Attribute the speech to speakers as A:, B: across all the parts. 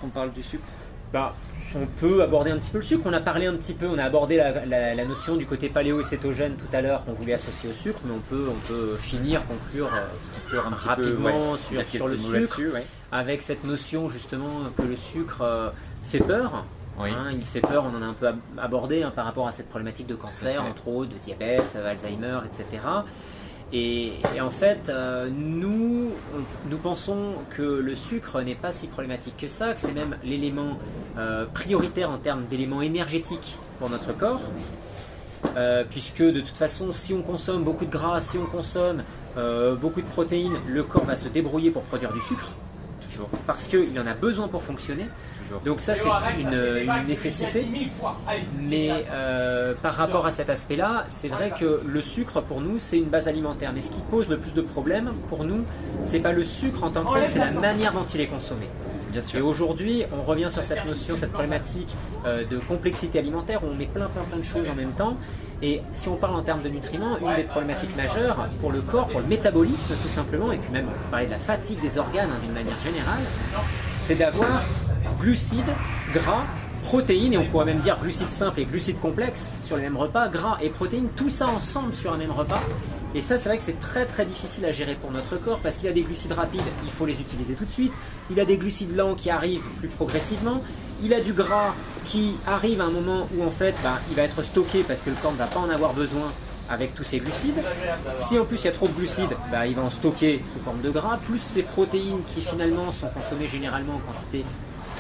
A: On parle du sucre.
B: Bah, on peut aborder un petit peu le sucre. On a parlé un petit peu, on a abordé la notion du côté paléo et cétogène tout à l'heure qu'on voulait associer au sucre, mais on peut finir, conclure un petit rapidement peu, sur le sucre, avec cette notion justement que le sucre fait peur.
A: Oui.
B: Il fait peur, on en a un peu abordé par rapport à cette problématique de cancer, entre autres, de diabète, Alzheimer, etc. Et en fait, nous pensons que le sucre n'est pas si problématique que ça, que c'est même l'élément prioritaire en termes d'éléments énergétiques pour notre corps, puisque de toute façon, si on consomme beaucoup de gras, si on consomme beaucoup de protéines, le corps va se débrouiller pour produire du sucre, toujours, parce qu'il en a besoin pour fonctionner. Donc ça c'est une nécessité, mais par rapport à cet aspect-là, c'est vrai que le sucre pour nous c'est une base alimentaire, mais ce qui pose le plus de problèmes pour nous, c'est pas le sucre en tant que tel, c'est la manière dont il est consommé.
A: Bien sûr.
B: Et aujourd'hui, on revient sur cette notion, cette problématique de complexité alimentaire où on met plein de choses en même temps. Et si on parle en termes de nutriments, une des problématiques majeures pour le corps, pour le métabolisme tout simplement, et puis même parler de la fatigue des organes d'une manière générale, c'est d'avoir glucides, gras, protéines, et on pourrait même dire glucides simples et glucides complexes sur les mêmes repas, gras et protéines, tout ça ensemble sur un même repas. Et ça, c'est vrai que c'est très difficile à gérer pour notre corps parce qu'il a des glucides rapides, il faut les utiliser tout de suite. Il a des glucides lents qui arrivent plus progressivement. Il a du gras qui arrive à un moment où en fait, il va être stocké parce que le corps ne va pas en avoir besoin avec tous ces glucides. Si en plus il y a trop de glucides, il va en stocker sous forme de gras, plus ces protéines qui finalement sont consommées généralement en quantité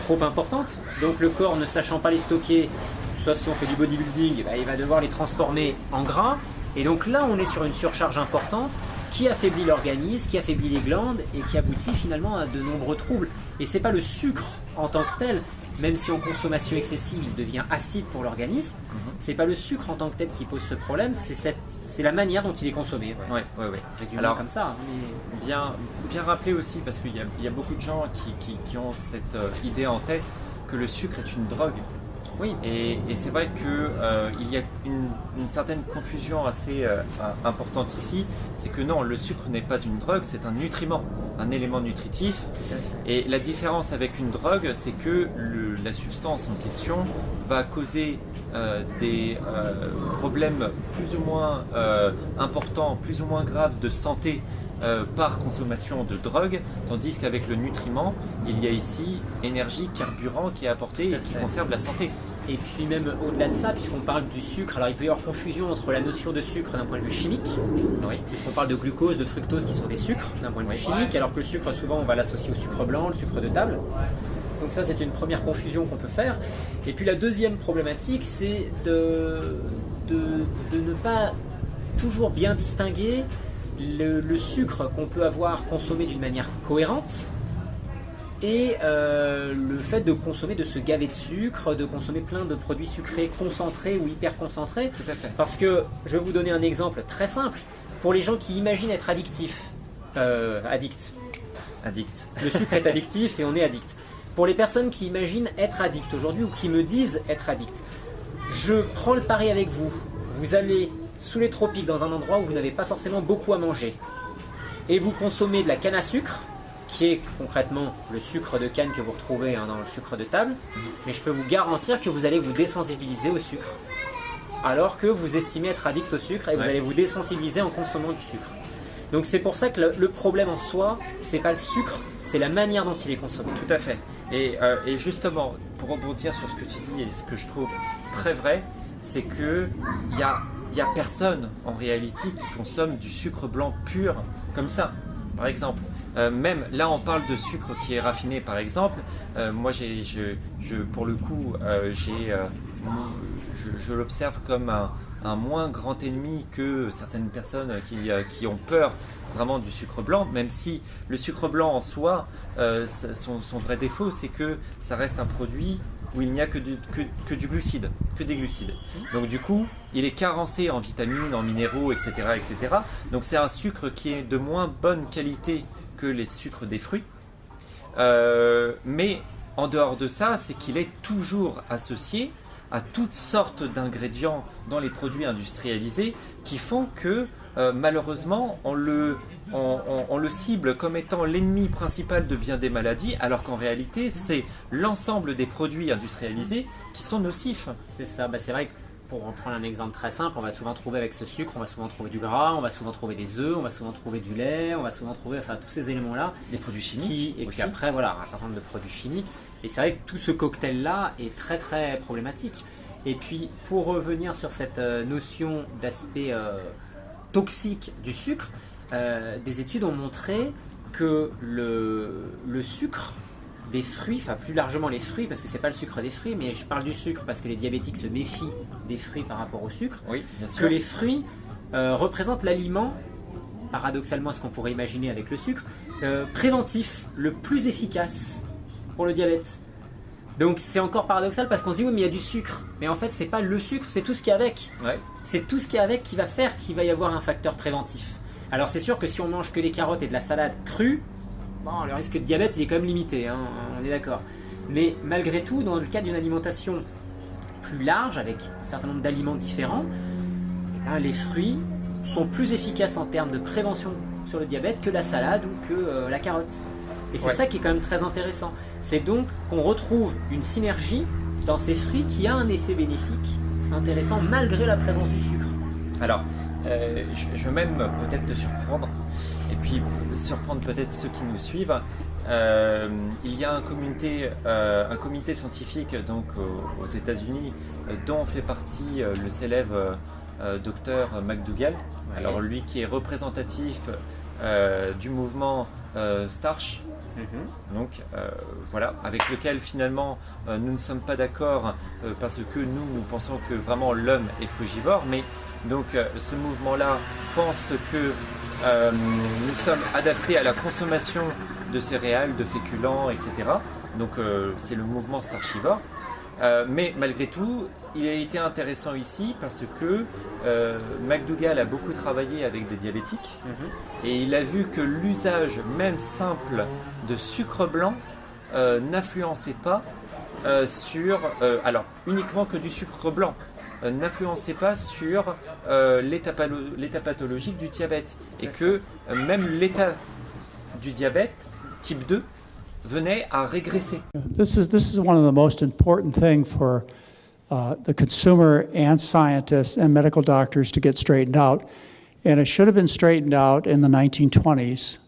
B: trop importante. Donc le corps ne sachant pas les stocker, sauf si on fait du bodybuilding, il va devoir les transformer en gras. Et donc là, on est sur une surcharge importante qui affaiblit l'organisme, qui affaiblit les glandes et qui aboutit finalement à de nombreux troubles. Et c'est pas le sucre en tant que tel, même si en consommation excessive, il devient acide pour l'organisme, c'est pas le sucre en tant que tel qui pose ce problème, c'est la manière dont il est consommé.
A: Ouais.
B: Résumé
A: Alors,
B: comme ça. Mais...
A: bien rappeler aussi, parce qu'il y a beaucoup de gens qui ont cette idée en tête que le sucre est une drogue.
B: Oui.
A: Et c'est vrai qu'il y a une certaine confusion assez importante ici, c'est que non, le sucre n'est pas une drogue, c'est un nutriment, un élément nutritif. Et la différence avec une drogue, c'est que la substance en question va causer des problèmes plus ou moins importants, plus ou moins graves de santé par consommation de drogue, tandis qu'avec le nutriment, il y a ici énergie, carburant qui est apporté et qui conserve la santé.
B: Et puis même au-delà de ça, puisqu'on parle du sucre, alors il peut y avoir confusion entre la notion de sucre d'un point de vue chimique, puisqu'on parle de glucose, de fructose qui sont des sucres d'un point de vue chimique, alors que le sucre souvent on va l'associer au sucre blanc, le sucre de table. Donc ça c'est une première confusion qu'on peut faire. Et puis la deuxième problématique c'est de ne pas toujours bien distinguer le sucre qu'on peut avoir consommé d'une manière cohérente et le fait de consommer, de se gaver de sucre, de consommer plein de produits sucrés concentrés ou hyper concentrés.
A: Tout à fait.
B: Parce que je vais vous donner un exemple très simple. Pour les gens qui imaginent être addictifs, addict. Le sucre est addictif et on est addict. Pour les personnes qui imaginent être addicts aujourd'hui ou qui me disent être addicts, je prends le pari avec vous. Vous allez sous les tropiques dans un endroit où vous n'avez pas forcément beaucoup à manger et vous consommez de la canne à sucre, qui est concrètement le sucre de canne que vous retrouvez dans le sucre de table, mais je peux vous garantir que vous allez vous désensibiliser au sucre, alors que vous estimez être addict au sucre et vous allez vous désensibiliser en consommant du sucre. Donc c'est pour ça que le problème en soi, c'est pas le sucre, c'est la manière dont il est consommé.
A: Tout à fait. Et justement, pour rebondir sur ce que tu dis et ce que je trouve très vrai, c'est que il y a personne en réalité qui consomme du sucre blanc pur comme ça, par exemple. Même là, on parle de sucre qui est raffiné, par exemple. Moi, pour le coup, je l'observe comme un moins grand ennemi que certaines personnes qui ont peur vraiment du sucre blanc, même si le sucre blanc en soi, son vrai défaut, c'est que ça reste un produit où il n'y a que du glucide, que des glucides. Donc du coup, il est carencé en vitamines, en minéraux, etc. etc. Donc c'est un sucre qui est de moins bonne qualité que les sucres des fruits. Mais en dehors de ça, c'est qu'il est toujours associé à toutes sortes d'ingrédients dans les produits industrialisés qui font que malheureusement on le cible comme étant l'ennemi principal de bien des maladies, alors qu'en réalité c'est l'ensemble des produits industrialisés qui sont nocifs.
B: C'est ça, c'est vrai que pour reprendre un exemple très simple, on va souvent trouver avec ce sucre, on va souvent trouver du gras, on va souvent trouver des œufs, on va souvent trouver du lait, on va souvent trouver tous ces éléments-là.
A: Des produits chimiques.
B: Et puis après, voilà, un certain nombre de produits chimiques. Et c'est vrai que tout ce cocktail-là est très très problématique. Et puis pour revenir sur cette notion d'aspect toxique du sucre, des études ont montré que le sucre des fruits, plus largement les fruits, parce que c'est pas le sucre des fruits, mais je parle du sucre parce que les diabétiques se méfient des fruits par rapport au sucre,
A: oui, bien sûr.
B: Que les fruits représentent l'aliment, paradoxalement ce qu'on pourrait imaginer avec le sucre, préventif, le plus efficace pour le diabète. Donc c'est encore paradoxal parce qu'on se dit oui mais il y a du sucre, mais en fait c'est pas le sucre, c'est tout ce qu'il y a avec.
A: Ouais.
B: C'est tout ce qu'il y a avec qui va faire qu'il va y avoir un facteur préventif. Alors c'est sûr que si on mange que des carottes et de la salade crue, le risque de diabète il est quand même limité, on est d'accord. Mais malgré tout, dans le cadre d'une alimentation plus large, avec un certain nombre d'aliments différents, les fruits sont plus efficaces en termes de prévention sur le diabète que la salade ou que la carotte. Et c'est ça qui est quand même très intéressant. C'est donc qu'on retrouve une synergie dans ces fruits qui a un effet bénéfique intéressant malgré la présence du sucre.
A: Alors, je veux même peut-être te surprendre, et puis surprendre peut-être ceux qui nous suivent. Il y a un comité scientifique donc aux États-Unis dont fait partie le célèbre docteur McDougall. Ouais. Alors lui qui est représentatif du mouvement Starch. Donc voilà, avec lequel finalement nous ne sommes pas d'accord parce que nous pensons que vraiment l'homme est frugivore, mais donc ce mouvement-là pense que nous sommes adaptés à la consommation de céréales, de féculents, etc. Donc c'est le mouvement starchivore. Mais malgré tout, il a été intéressant ici parce que McDougall a beaucoup travaillé avec des diabétiques et il a vu que l'usage même simple de sucre blanc n'influençait pas sur, alors uniquement que du sucre blanc, n'influençait pas sur l'état pathologique du diabète et que même l'état du diabète type 2 venait à régresser.
C: This is one of the most important things for the consumer and scientists and medical doctors to get straightened out. And it should have been straightened out in the 1920s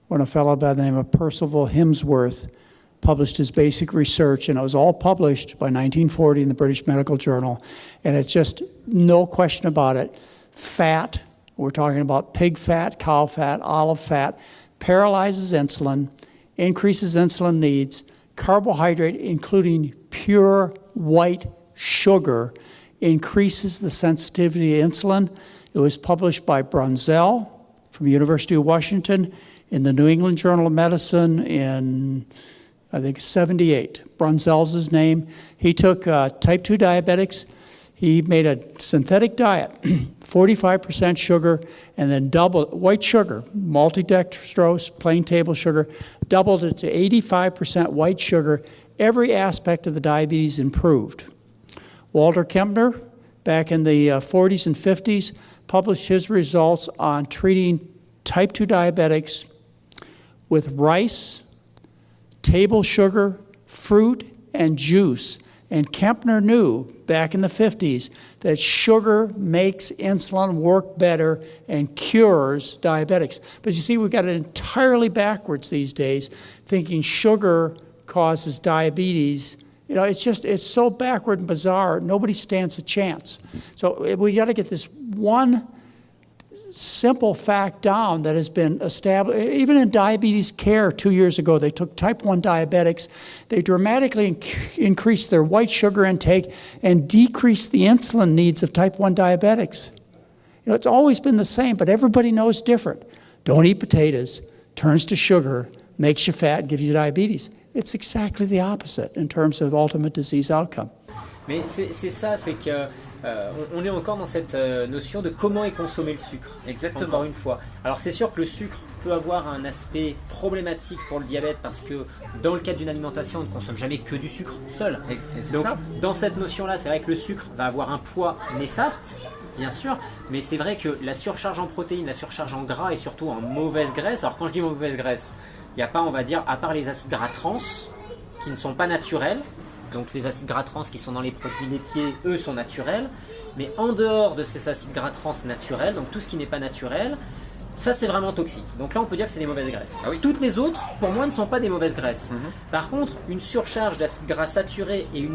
C: when a fellow by the name of Percival Himsworth published his basic research, and it was all published by 1940 in the British Medical Journal. And it's just no question about it. Fat, we're talking about pig fat, cow fat, olive fat, paralyzes insulin, increases insulin needs. Carbohydrate, including pure white sugar, increases the sensitivity to insulin. It was published by Brunzell from University of Washington in the New England Journal of Medicine in, I think, 78. Brunzell's his name. He took type 2 diabetics. He made a synthetic diet, 45% sugar, and then doubled white sugar, maltodextrose, plain table sugar, doubled it to 85% white sugar. Every aspect of the diabetes improved. Walter Kempner, back in the 40s and 50s, published his results on treating type 2 diabetics with rice, table sugar, fruit, and juice. And Kempner knew back in the 50s that sugar makes insulin work better and cures diabetics. But you see, we've got it entirely backwards these days, thinking sugar causes diabetes. You know, it's so backward and bizarre, nobody stands a chance. So we got to get this one simple fact down that has been established. Even in diabetes care 2 years ago, they took type 1 diabetics, they dramatically increased their white sugar intake and decreased the insulin needs of type 1 diabetics. You know, it's always been the same, but everybody knows different. Don't eat potatoes, turns to sugar, makes you fat, gives you diabetes. It's exactly the opposite in terms of ultimate disease outcome.
B: Mais c'est ça, c'est que on est encore dans cette notion de comment est consommé le sucre.
A: Exactement.
B: Encore une fois. Alors c'est sûr que le sucre peut avoir un aspect problématique pour le diabète parce que dans le cadre d'une alimentation, on ne consomme jamais que du sucre seul.
A: Et c'est
B: Donc
A: ça.
B: dans cette notion-là, c'est vrai que le sucre va avoir un poids néfaste, bien sûr, mais c'est vrai que la surcharge en protéines, la surcharge en gras et surtout en mauvaise graisse. Alors quand je dis mauvaise graisse, il n'y a pas, on va dire, à part les acides gras trans qui ne sont pas naturels. Donc les acides gras trans qui sont dans les produits laitiers, eux, sont naturels. Mais en dehors de ces acides gras trans naturels, donc tout ce qui n'est pas naturel, ça c'est vraiment toxique. Donc là on peut dire que c'est des mauvaises graisses.
A: Ah oui.
B: Toutes les autres, pour moi, ne sont pas des mauvaises graisses.
A: Mhm.
B: Par contre, une surcharge d'acides gras saturés et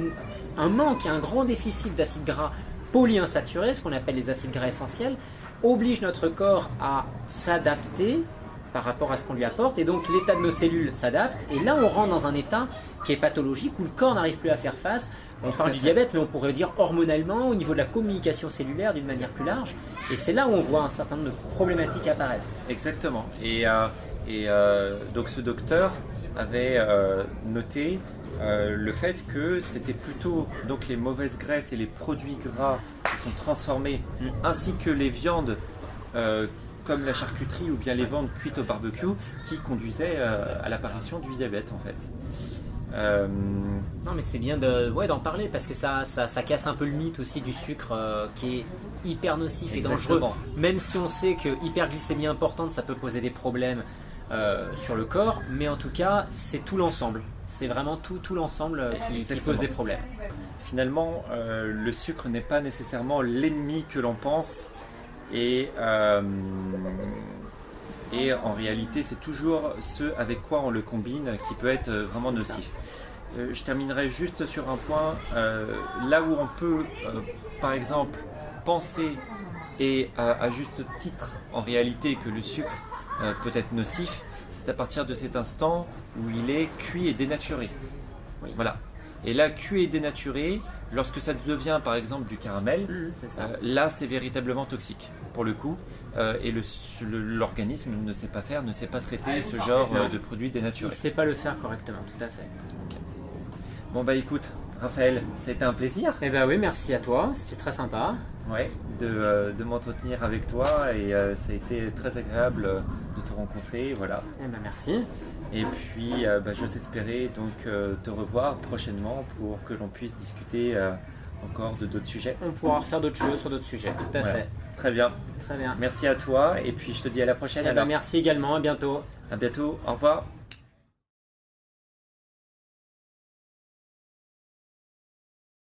B: un manque et un grand déficit d'acides gras polyinsaturés, ce qu'on appelle les acides gras essentiels, oblige notre corps à s'adapter par rapport à ce qu'on lui apporte, et donc l'état de nos cellules s'adapte, et là on rentre dans un état qui est pathologique, où le corps n'arrive plus à faire face. On parle du diabète, mais on pourrait dire hormonalement, au niveau de la communication cellulaire d'une manière plus large, et c'est là où on voit un certain nombre de problématiques apparaître.
A: Exactement. Et donc ce docteur avait noté le fait que c'était plutôt donc les mauvaises graisses et les produits gras qui sont transformés, ainsi que les viandes comme la charcuterie ou bien les viandes cuites au barbecue qui conduisaient à l'apparition du diabète en fait.
B: Non, mais c'est bien d'en parler parce que ça casse un peu le mythe aussi du sucre qui est hyper nocif et dangereux.
A: Exactement.
B: Même si on sait que hyperglycémie importante, ça peut poser des problèmes sur le corps, mais en tout cas, c'est tout l'ensemble. C'est vraiment tout l'ensemble qui pose des problèmes.
A: Finalement, le sucre n'est pas nécessairement l'ennemi que l'on pense. Et en réalité, c'est toujours ce avec quoi on le combine qui peut être vraiment nocif. Je terminerai juste sur un point. Là où on peut, par exemple, penser, et à juste titre, en réalité, que le sucre peut être nocif, c'est à partir de cet instant où il est cuit et dénaturé.
B: Oui.
A: Voilà. Et là, cuit et dénaturé, lorsque ça devient par exemple du caramel,
B: C'est ça.
A: là c'est véritablement toxique pour le coup. Et l'organisme ne sait pas faire, ne sait pas traiter ce genre de produits
B: Il
A: dénaturés.
B: ne sait pas le faire correctement, tout à fait.
A: Bon bah écoute, Raphaël, c'était un plaisir
B: Oui, merci à toi, c'était très sympa.
A: de m'entretenir avec toi et ça a été très agréable de te rencontrer. Voilà.
B: Merci.
A: Et puis j'ose espérer donc te revoir prochainement pour que l'on puisse discuter encore de d'autres sujets.
B: On pourra refaire d'autres choses sur d'autres sujets, tout à fait.
A: Très bien.
B: Très bien.
A: Merci à toi et puis je te dis à la prochaine. Alors.
B: Merci également, à bientôt.
A: À bientôt, au revoir.